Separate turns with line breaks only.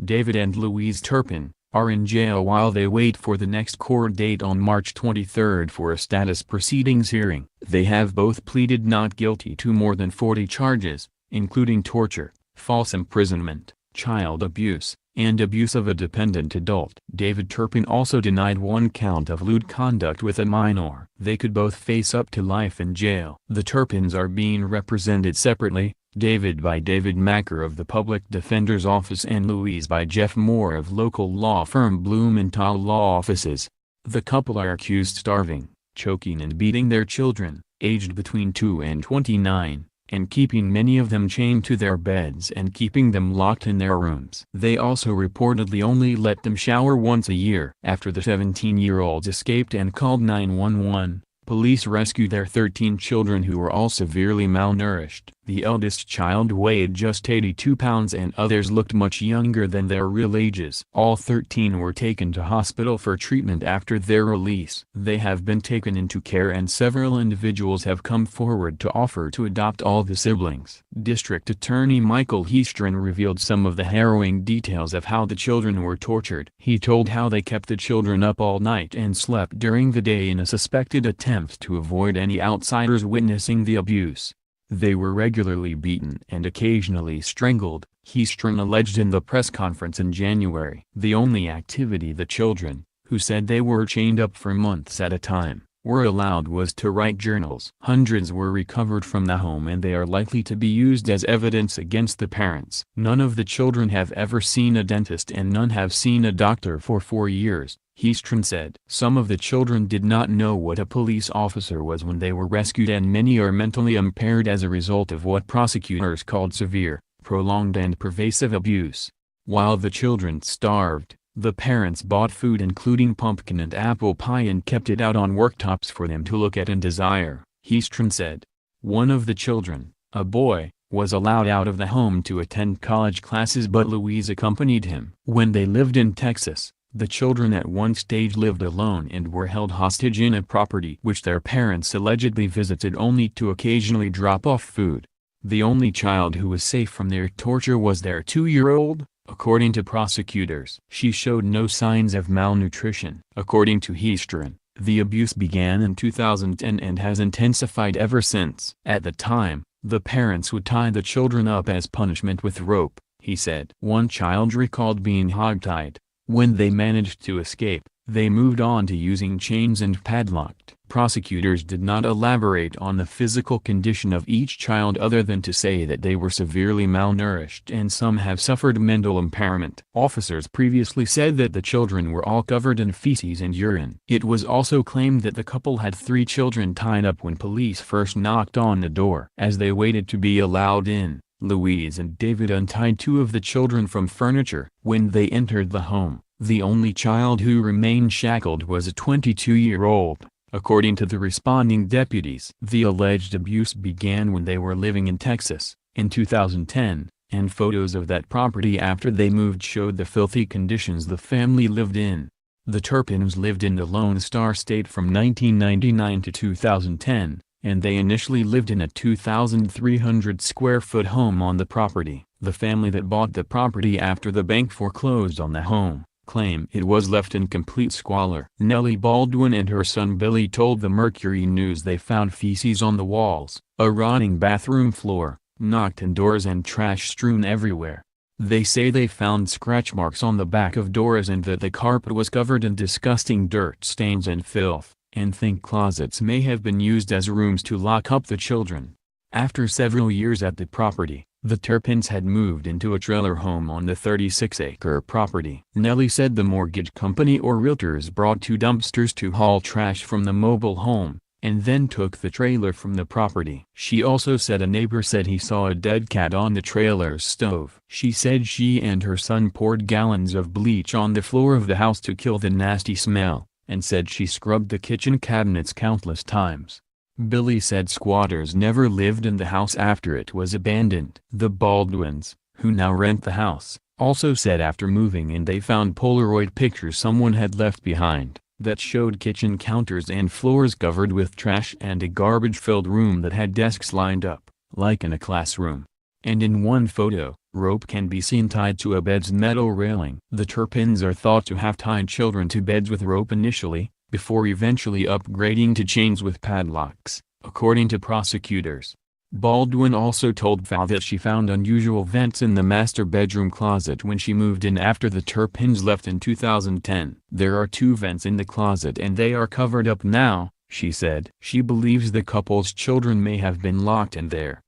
David and Louise Turpin, are in jail while they wait for the next court date on March 23 for a status proceedings hearing. They have both pleaded not guilty to more than 40 charges, including torture, false imprisonment, child abuse, and abuse of a dependent adult. David Turpin also denied one count of lewd conduct with a minor. They could both face up to life in jail. The Turpins are being represented separately, David by David Macker of the Public Defender's Office and Louise by Jeff Moore of local law firm Blumenthal Law Offices. The couple are accused starving, choking and beating their children, aged between 2 and 29, and keeping many of them chained to their beds and keeping them locked in their rooms. They also reportedly only let them shower once a year. After the 17-year-olds escaped and called 911, police rescued their 13 children who were all severely malnourished. The eldest child weighed just 82 pounds and others looked much younger than their real ages. All 13 were taken to hospital for treatment after their release. They have been taken into care and several individuals have come forward to offer to adopt all the siblings. District Attorney Michael Heastren revealed some of the harrowing details of how the children were tortured. He told how they kept the children up all night and slept during the day in a suspected attempt to avoid any outsiders witnessing the abuse. They were regularly beaten and occasionally strangled, Heastren alleged in the press conference in January. The only activity the children, who said they were chained up for months at a time, were allowed was to write journals. Hundreds were recovered from the home and they are likely to be used as evidence against the parents. None of the children have ever seen a dentist and none have seen a doctor for 4 years, Heastren said. Some of the children did not know what a police officer was when they were rescued and many are mentally impaired as a result of what prosecutors called severe, prolonged and pervasive abuse. While the children starved, the parents bought food including pumpkin and apple pie and kept it out on worktops for them to look at and desire, Heastren said. One of the children, a boy, was allowed out of the home to attend college classes but Louise accompanied him. When they lived in Texas, the children at one stage lived alone and were held hostage in a property which their parents allegedly visited only to occasionally drop off food. The only child who was safe from their torture was their 2-year-old, according to prosecutors. She showed no signs of malnutrition. According to Heastren, the abuse began in 2010 and has intensified ever since. At the time, the parents would tie the children up as punishment with rope, he said. One child recalled being hogtied. When they managed to escape, they moved on to using chains and padlocked. Prosecutors did not elaborate on the physical condition of each child other than to say that they were severely malnourished and some have suffered mental impairment. Officers previously said that the children were all covered in feces and urine. It was also claimed that the couple had 3 children tied up when police first knocked on the door. As they waited to be allowed in, Louise and David untied 2 of the children from furniture. When they entered the home, the only child who remained shackled was a 22-year-old, according to the responding deputies. The alleged abuse began when they were living in Texas, in 2010, and photos of that property after they moved showed the filthy conditions the family lived in. The Turpins lived in the Lone Star State from 1999 to 2010. And they initially lived in a 2,300-square-foot home on the property. The family that bought the property after the bank foreclosed on the home claim it was left in complete squalor. Nellie Baldwin and her son Billy told the Mercury News they found feces on the walls, a rotting bathroom floor, knocked-in doors and trash strewn everywhere. They say they found scratch marks on the back of doors and that the carpet was covered in disgusting dirt stains and filth, and think closets may have been used as rooms to lock up the children. After several years at the property, the Turpins had moved into a trailer home on the 36-acre property. Nellie said the mortgage company or realtors brought 2 dumpsters to haul trash from the mobile home, and then took the trailer from the property. She also said a neighbor said he saw a dead cat on the trailer's stove. She said she and her son poured gallons of bleach on the floor of the house to kill the nasty smell, and said she scrubbed the kitchen cabinets countless times. Billy said squatters never lived in the house after it was abandoned. The Baldwins, who now rent the house, also said after moving in they found Polaroid pictures someone had left behind, that showed kitchen counters and floors covered with trash and a garbage-filled room that had desks lined up, like in a classroom. and in one photo, rope can be seen tied to a bed's metal railing. The Turpins are thought to have tied children to beds with rope initially, before eventually upgrading to chains with padlocks, according to prosecutors. Baldwin also told FAL that she found unusual vents in the master bedroom closet when she moved in after the Turpins left in 2010. "There are 2 vents in the closet and they are covered up now," she said. She believes the couple's children may have been locked in there.